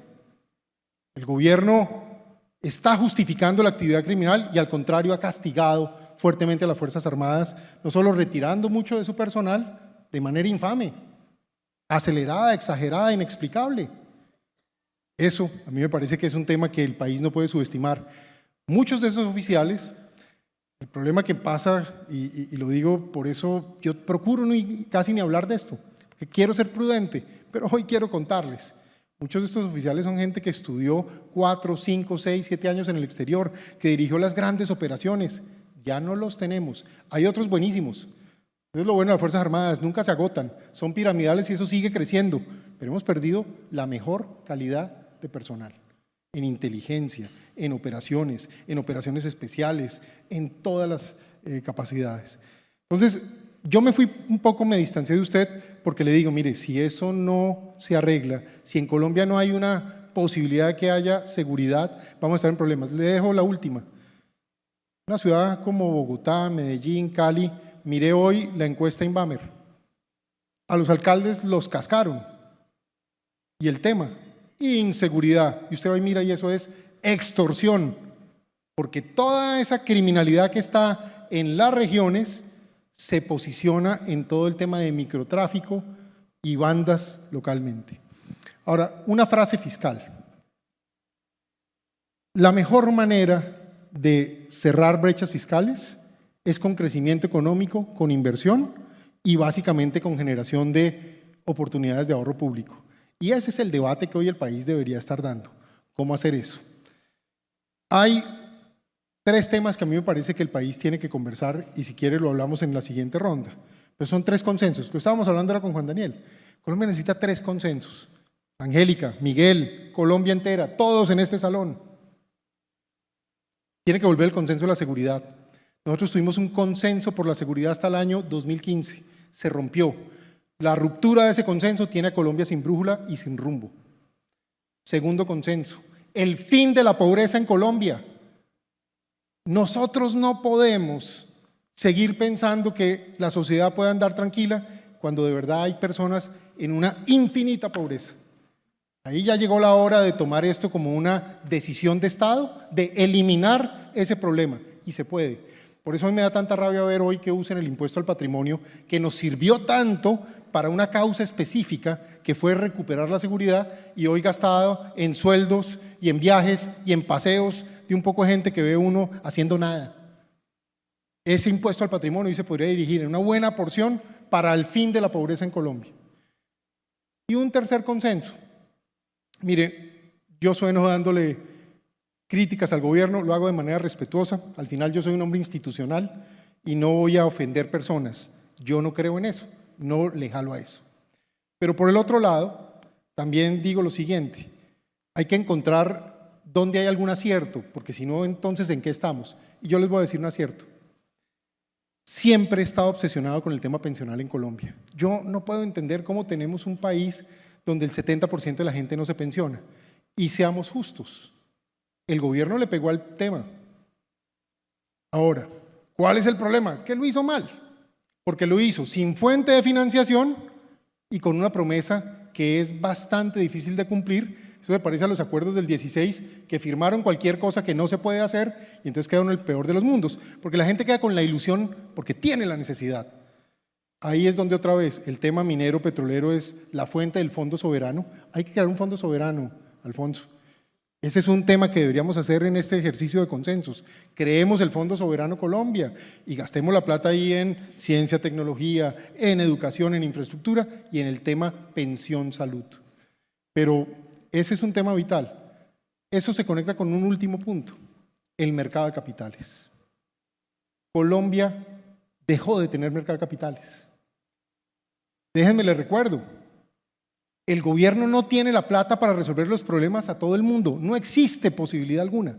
El gobierno está justificando la actividad criminal y al contrario ha castigado fuertemente a las Fuerzas Armadas, no solo retirando mucho de su personal de manera infame, acelerada, exagerada, inexplicable. Eso a mí me parece que es un tema que el país no puede subestimar. Muchos de esos oficiales, el problema que pasa, y lo digo por eso, yo procuro casi ni hablar de esto, porque quiero ser prudente, pero hoy quiero contarles. Muchos de estos oficiales son gente que estudió 4, 5, 6, 7 años en el exterior, que dirigió las grandes operaciones. Ya no los tenemos. Hay otros buenísimos. Eso es lo bueno de las Fuerzas Armadas, nunca se agotan, son piramidales y eso sigue creciendo, pero hemos perdido la mejor calidad de personal, en inteligencia, en operaciones especiales, en todas las capacidades. Entonces, yo me distancié de usted porque le digo, mire, si eso no se arregla, si en Colombia no hay una posibilidad de que haya seguridad, vamos a estar en problemas. Le dejo la última. Una ciudad como Bogotá, Medellín, Cali, miré hoy la encuesta Inbamer. A los alcaldes los cascaron. Y el tema, inseguridad. Y usted va y mira y eso es extorsión. porque toda esa criminalidad que está en las regiones se posiciona en todo el tema de microtráfico y bandas localmente. Ahora, una frase fiscal. La mejor manera de cerrar brechas fiscales es con crecimiento económico, con inversión y básicamente con generación de oportunidades de ahorro público. Y ese es el debate que hoy el país debería estar dando. ¿Cómo hacer eso? Hay 3 temas que a mí me parece que el país tiene que conversar y si quiere lo hablamos en la siguiente ronda. Pero son 3 consensos. Lo que estábamos hablando era con Juan Daniel. Colombia necesita 3 consensos. Angélica, Miguel, Colombia entera, todos en este salón. Tiene que volver el consenso de la seguridad. Nosotros tuvimos un consenso por la seguridad hasta el año 2015. Se rompió. La ruptura de ese consenso tiene a Colombia sin brújula y sin rumbo. Segundo consenso. El fin de la pobreza en Colombia. Nosotros no podemos seguir pensando que la sociedad puede andar tranquila cuando de verdad hay personas en una infinita pobreza. Ahí ya llegó la hora de tomar esto como una decisión de Estado, de eliminar ese problema, y se puede. Por eso a mí me da tanta rabia ver hoy que usen el impuesto al patrimonio, que nos sirvió tanto para una causa específica, que fue recuperar la seguridad, y hoy gastado en sueldos y en viajes y en paseos de un poco de gente que ve uno haciendo nada. Ese impuesto al patrimonio hoy se podría dirigir en una buena porción para el fin de la pobreza en Colombia. Y un tercer consenso. Mire, yo sueno dándole críticas al gobierno, lo hago de manera respetuosa. Al final yo soy un hombre institucional y no voy a ofender personas. Yo no creo en eso, no le jalo a eso. Pero por el otro lado, también digo lo siguiente, hay que encontrar dónde hay algún acierto, porque si no, entonces ¿en qué estamos? Y yo les voy a decir un acierto. Siempre he estado obsesionado con el tema pensional en Colombia. Yo no puedo entender cómo tenemos un país donde el 70% de la gente no se pensiona. Y seamos justos, el gobierno le pegó al tema. Ahora, ¿cuál es el problema? Que lo hizo mal, porque lo hizo sin fuente de financiación y con una promesa que es bastante difícil de cumplir. Eso me parece a los acuerdos del 16, que firmaron cualquier cosa que no se puede hacer y entonces quedaron en el peor de los mundos, porque la gente queda con la ilusión porque tiene la necesidad. Ahí es donde otra vez el tema minero petrolero es la fuente del fondo soberano. Hay que crear un fondo soberano, Alfonso. Ese es un tema que deberíamos hacer en este ejercicio de consensos. Creemos el Fondo Soberano Colombia y gastemos la plata ahí en ciencia, tecnología, en educación, en infraestructura y en el tema pensión, salud. Pero ese es un tema vital. Eso se conecta con un último punto, el mercado de capitales. Colombia dejó de tener mercado de capitales. Déjenme les recuerdo, el gobierno no tiene la plata para resolver los problemas a todo el mundo, no existe posibilidad alguna.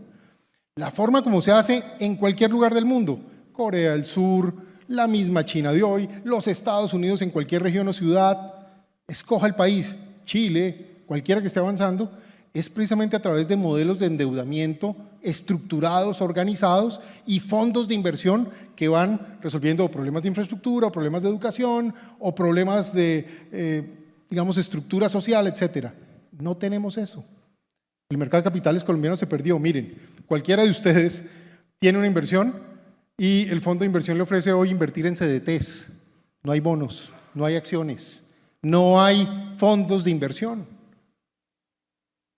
La forma como se hace en cualquier lugar del mundo, Corea del Sur, la misma China de hoy, los Estados Unidos en cualquier región o ciudad, escoja el país, Chile, cualquiera que esté avanzando, es precisamente a través de modelos de endeudamiento estructurados, organizados y fondos de inversión que van resolviendo problemas de infraestructura, o problemas de educación, o problemas de, digamos, estructura social, etcétera. No tenemos eso. El mercado de capitales colombiano se perdió. Miren, cualquiera de ustedes tiene una inversión y el fondo de inversión le ofrece hoy invertir en CDTs. No hay bonos, no hay acciones, no hay fondos de inversión.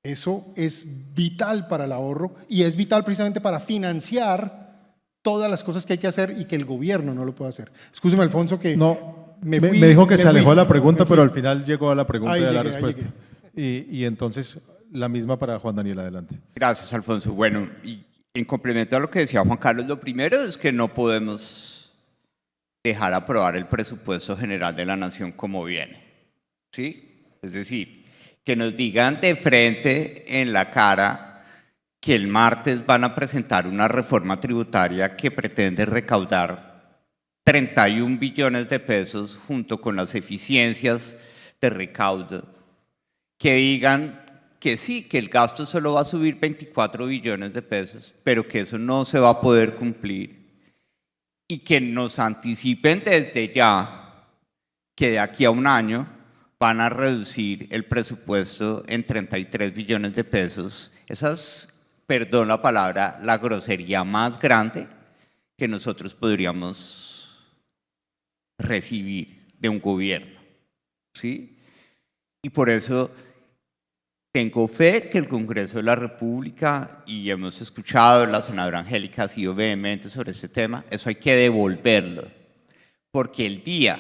Eso es vital para el ahorro y es vital precisamente para financiar todas las cosas que hay que hacer y que el gobierno no lo puede hacer. Escúcheme, Alfonso, que no, me dijo que se alejó de la pregunta, pero al final llegó a la pregunta y a la respuesta. Y entonces, la misma para Juan Daniel, adelante. Gracias, Alfonso. Bueno, y en complemento a lo que decía Juan Carlos, lo primero es que no podemos dejar aprobar el presupuesto general de la nación como viene, ¿sí? Es decir, que nos digan de frente en la cara que el martes van a presentar una reforma tributaria que pretende recaudar 31 billones de pesos junto con las eficiencias de recaudo, que digan que sí, que el gasto solo va a subir 24 billones de pesos, pero que eso no se va a poder cumplir, y que nos anticipen desde ya que de aquí a un año van a reducir el presupuesto en 33 billones de pesos. Esas perdón la palabra, la grosería más grande que nosotros podríamos recibir de un gobierno, ¿sí? Y por eso tengo fe que el Congreso de la República, y hemos escuchado, la senadora Angélica ha sido vehemente sobre este tema, eso hay que devolverlo, porque el día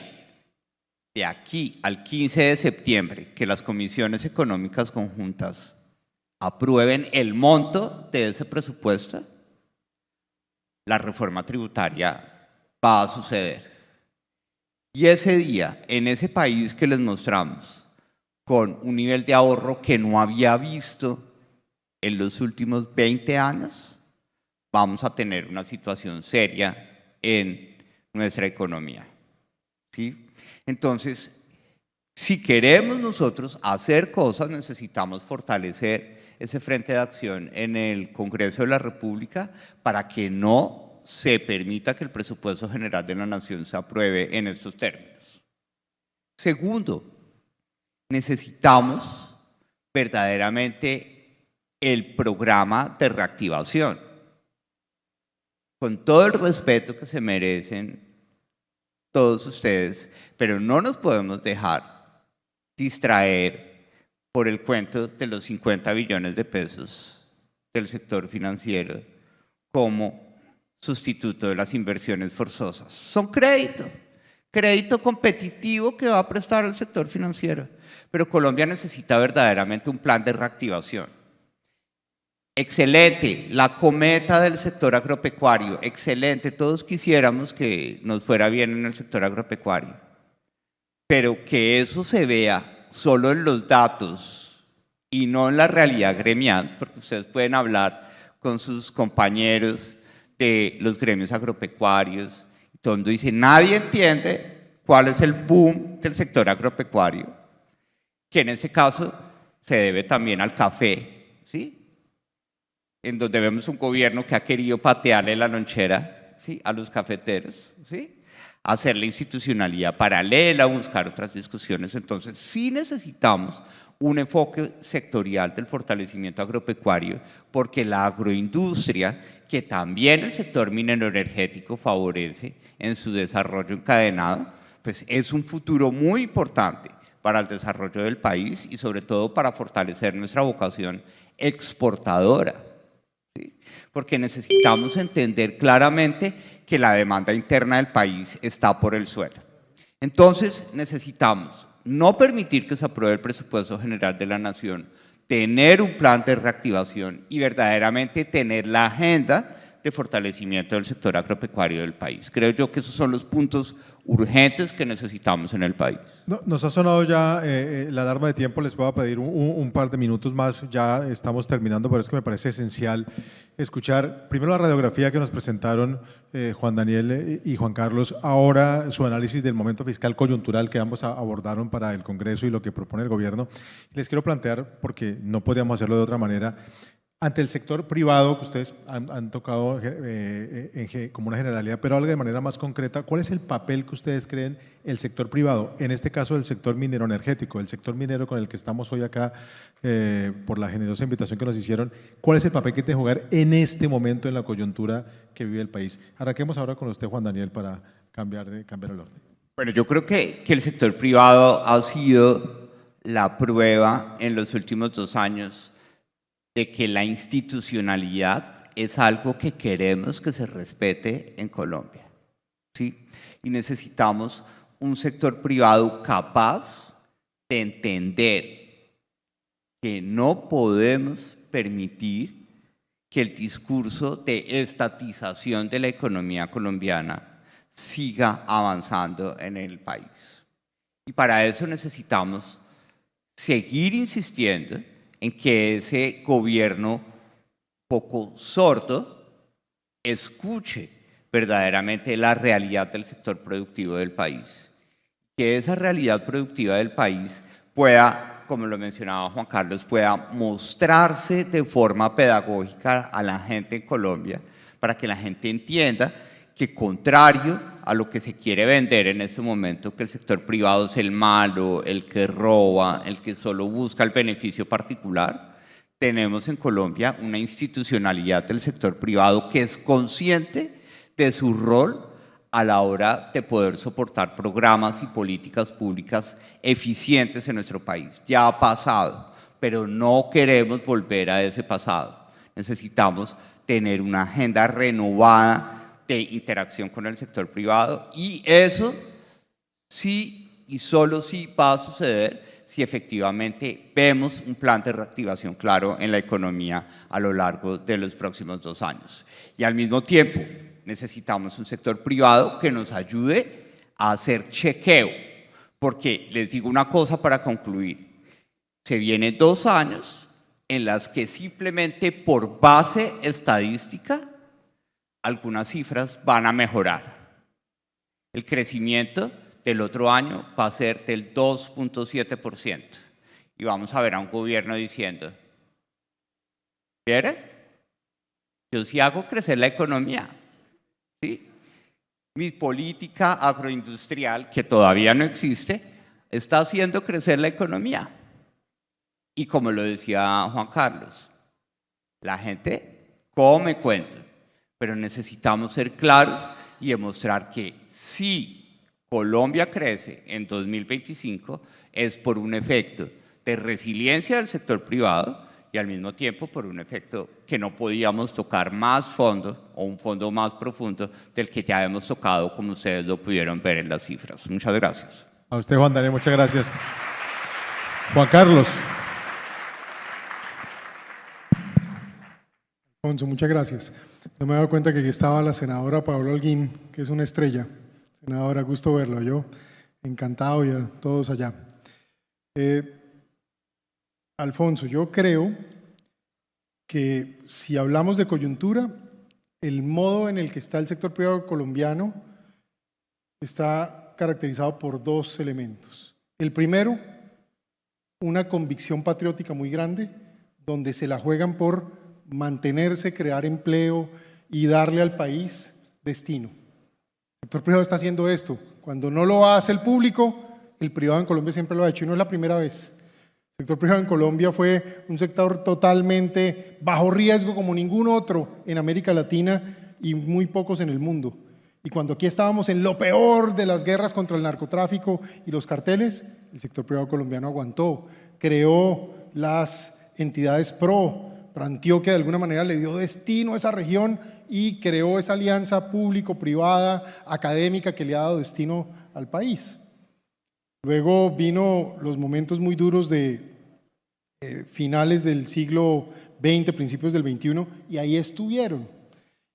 de aquí al 15 de septiembre, que las comisiones económicas conjuntas aprueben el monto de ese presupuesto, la reforma tributaria va a suceder. Y ese día, en ese país que les mostramos, con un nivel de ahorro que no había visto en los últimos 20 años, vamos a tener una situación seria en nuestra economía, ¿sí? Entonces, si queremos nosotros hacer cosas, necesitamos fortalecer ese frente de acción en el Congreso de la República para que no se permita que el presupuesto general de la Nación se apruebe en estos términos. Segundo, necesitamos verdaderamente el programa de reactivación. Con todo el respeto que se merecen todos ustedes, pero no nos podemos dejar distraer por el cuento de los 50 billones de pesos del sector financiero como sustituto de las inversiones forzosas. Son crédito competitivo que va a prestar el sector financiero, pero Colombia necesita verdaderamente un plan de reactivación. Excelente, la cometa del sector agropecuario, excelente, todos quisiéramos que nos fuera bien en el sector agropecuario, pero que eso se vea solo en los datos y no en la realidad gremial, porque ustedes pueden hablar con sus compañeros de los gremios agropecuarios, y todo el mundo dice, nadie entiende cuál es el boom del sector agropecuario, que en ese caso se debe también al café, ¿sí? En donde vemos un gobierno que ha querido patearle la lonchera, ¿sí?, a los cafeteros, ¿sí?, hacer la institucionalidad paralela, buscar otras discusiones. Entonces, sí necesitamos un enfoque sectorial del fortalecimiento agropecuario, porque la agroindustria, que también el sector minero energético favorece en su desarrollo encadenado, pues es un futuro muy importante para el desarrollo del país y sobre todo para fortalecer nuestra vocación exportadora, ¿sí? Porque necesitamos entender claramente que la demanda interna del país está por el suelo. Entonces necesitamos no permitir que se apruebe el presupuesto general de la Nación, tener un plan de reactivación y verdaderamente tener la agenda de fortalecimiento del sector agropecuario del país. Creo yo que esos son los puntos urgentes que necesitamos en el país. No, nos ha sonado ya la alarma de tiempo, les voy a pedir un par de minutos más, ya estamos terminando, pero es que me parece esencial escuchar primero la radiografía que nos presentaron Juan Daniel y Juan Carlos, ahora su análisis del momento fiscal coyuntural que ambos abordaron para el Congreso y lo que propone el gobierno. Les quiero plantear, porque no podríamos hacerlo de otra manera, ante el sector privado, que ustedes han tocado como una generalidad, pero algo de manera más concreta, ¿cuál es el papel que ustedes creen el sector privado? En este caso, el sector minero energético, el sector minero con el que estamos hoy acá, por la generosa invitación que nos hicieron, ¿cuál es el papel que tiene que jugar en este momento en la coyuntura que vive el país? Arranquemos ahora con usted, Juan Daniel, para cambiar el orden. Bueno, yo creo que el sector privado ha sido la prueba en los últimos 2 años de que la institucionalidad es algo que queremos que se respete en Colombia, ¿sí? Y necesitamos un sector privado capaz de entender que no podemos permitir que el discurso de estatización de la economía colombiana siga avanzando en el país. Y para eso necesitamos seguir insistiendo en que ese gobierno poco sordo escuche verdaderamente la realidad del sector productivo del país. Que esa realidad productiva del país pueda, como lo mencionaba Juan Carlos, pueda mostrarse de forma pedagógica a la gente en Colombia, para que la gente entienda que, contrario a lo que se quiere vender en este momento, que el sector privado es el malo, el que roba, el que solo busca el beneficio particular, tenemos en Colombia una institucionalidad del sector privado que es consciente de su rol a la hora de poder soportar programas y políticas públicas eficientes en nuestro país. Ya ha pasado, pero no queremos volver a ese pasado. Necesitamos tener una agenda renovada de interacción con el sector privado y eso sí y solo sí va a suceder si efectivamente vemos un plan de reactivación claro en la economía a lo largo de los próximos 2 años. Y al mismo tiempo necesitamos un sector privado que nos ayude a hacer chequeo, porque les digo una cosa para concluir, se vienen 2 años en las que simplemente por base estadística algunas cifras van a mejorar. El crecimiento del otro año va a ser del 2.7% y vamos a ver a un gobierno diciendo, ¿quiere? Yo sí hago crecer la economía, ¿sí? Mi política agroindustrial, que todavía no existe, está haciendo crecer la economía. Y como lo decía Juan Carlos, la gente come cuento, pero necesitamos ser claros y demostrar que si Colombia crece en 2025 es por un efecto de resiliencia del sector privado y al mismo tiempo por un efecto que no podíamos tocar más fondo o un fondo más profundo del que ya hemos tocado, como ustedes lo pudieron ver en las cifras. Muchas gracias. A usted, Juan Daniel, muchas gracias. Juan Carlos. Alfonso, muchas gracias. No me he dado cuenta que aquí estaba la senadora Paola Holguín, que es una estrella. Senadora, gusto verlo. Yo encantado y a todos allá. Alfonso, yo creo que si hablamos de coyuntura, el modo en el que está el sector privado colombiano está caracterizado por 2 elementos. El primero, una convicción patriótica muy grande, donde se la juegan por mantenerse, crear empleo y darle al país destino. El sector privado está haciendo esto. Cuando no lo hace el público, el privado en Colombia siempre lo ha hecho y no es la primera vez. El sector privado en Colombia fue un sector totalmente bajo riesgo como ningún otro en América Latina y muy pocos en el mundo. Y cuando aquí estábamos en lo peor de las guerras contra el narcotráfico y los carteles, el sector privado colombiano aguantó, creó las entidades Antioquia de alguna manera le dio destino a esa región y creó esa alianza público-privada, académica que le ha dado destino al país. Luego vino los momentos muy duros de finales del siglo XX, principios del XXI, y ahí estuvieron.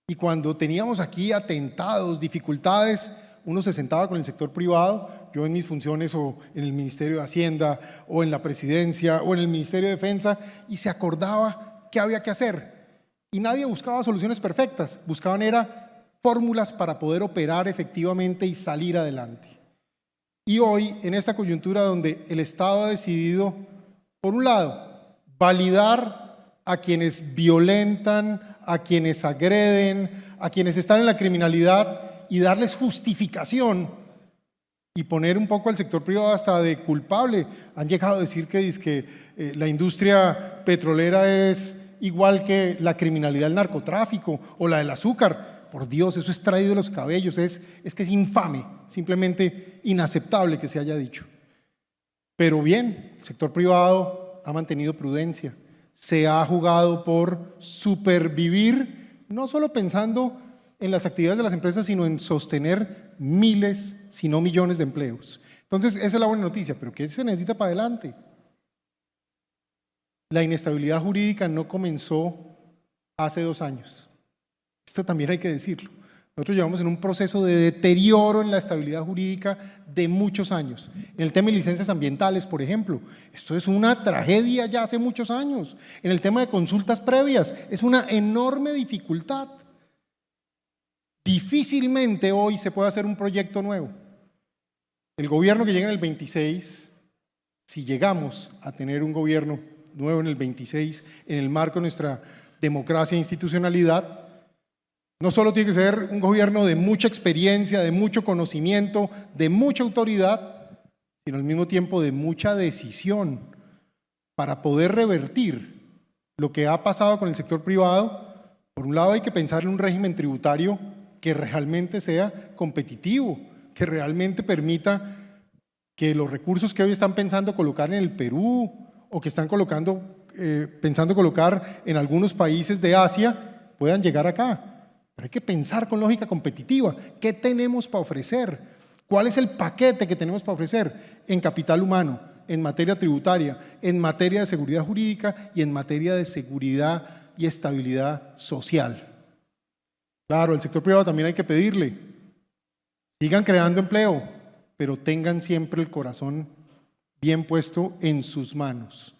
Y cuando teníamos aquí atentados, dificultades, uno se sentaba con el sector privado, yo en mis funciones o en el Ministerio de Hacienda o en la Presidencia o en el Ministerio de Defensa, y se acordaba qué había que hacer. Y nadie buscaba soluciones perfectas, buscaban era fórmulas para poder operar efectivamente y salir adelante. Y hoy, en esta coyuntura donde el Estado ha decidido, por un lado, validar a quienes violentan, a quienes agreden, a quienes están en la criminalidad y darles justificación y poner un poco al sector privado hasta de culpable. Han llegado a decir que la industria petrolera es igual que la criminalidad del narcotráfico o la del azúcar. Por Dios, eso es traído de los cabellos, es que es infame, simplemente inaceptable que se haya dicho. Pero bien, el sector privado ha mantenido prudencia, se ha jugado por supervivir, no solo pensando en las actividades de las empresas, sino en sostener miles, si no millones de empleos. Entonces, esa es la buena noticia, pero ¿qué se necesita para adelante? La inestabilidad jurídica no comenzó hace 2 años. Esto también hay que decirlo. Nosotros llevamos en un proceso de deterioro en la estabilidad jurídica de muchos años. En el tema de licencias ambientales, por ejemplo, esto es una tragedia ya hace muchos años. En el tema de consultas previas, es una enorme dificultad. Difícilmente hoy se puede hacer un proyecto nuevo. El gobierno que llega en el 26, si llegamos a tener un gobierno nuevo en el 26, en el marco de nuestra democracia e institucionalidad, no solo tiene que ser un gobierno de mucha experiencia, de mucho conocimiento, de mucha autoridad, sino al mismo tiempo de mucha decisión para poder revertir lo que ha pasado con el sector privado, por un lado hay que pensar en un régimen tributario que realmente sea competitivo, que realmente permita que los recursos que hoy están pensando colocar en el Perú o que están pensando colocar en algunos países de Asia puedan llegar acá. Pero hay que pensar con lógica competitiva. ¿Qué tenemos para ofrecer? ¿Cuál es el paquete que tenemos para ofrecer en capital humano, en materia tributaria, en materia de seguridad jurídica y en materia de seguridad y estabilidad social? Claro, al sector privado también hay que pedirle, sigan creando empleo, pero tengan siempre el corazón bien puesto en sus manos.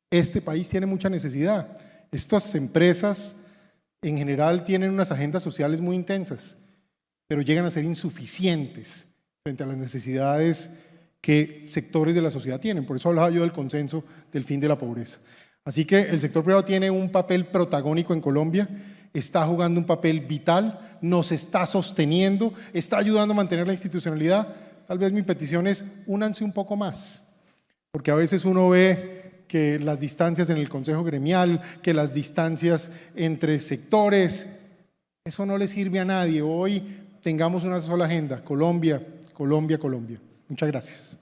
Este país tiene mucha necesidad. Estas empresas en general tienen unas agendas sociales muy intensas, pero llegan a ser insuficientes frente a las necesidades que sectores de la sociedad tienen. Por eso hablaba yo del consenso del fin de la pobreza. Así que el sector privado tiene un papel protagónico en Colombia, está jugando un papel vital, nos está sosteniendo, está ayudando a mantener la institucionalidad. Tal vez mi petición es, únanse un poco más, porque a veces uno ve que las distancias en el consejo gremial, que las distancias entre sectores, eso no le sirve a nadie. Hoy tengamos una sola agenda, Colombia, Colombia, Colombia. Muchas gracias.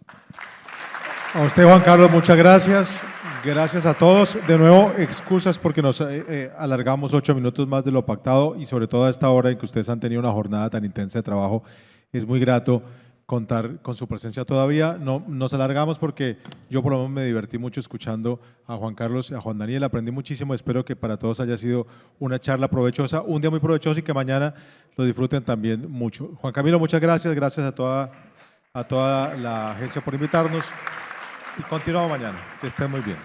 A usted, Juan Carlos, muchas gracias. Gracias a todos. De nuevo, excusas porque nos alargamos 8 minutos más de lo pactado y sobre todo a esta hora en que ustedes han tenido una jornada tan intensa de trabajo. Es muy grato contar con su presencia todavía. No nos alargamos porque yo por lo menos me divertí mucho escuchando a Juan Carlos y a Juan Daniel. Aprendí muchísimo. Espero que para todos haya sido una charla provechosa, un día muy provechoso y que mañana lo disfruten también mucho. Juan Camilo, muchas gracias. Gracias a toda la agencia por invitarnos. Y continuamos mañana. Que estén muy bien.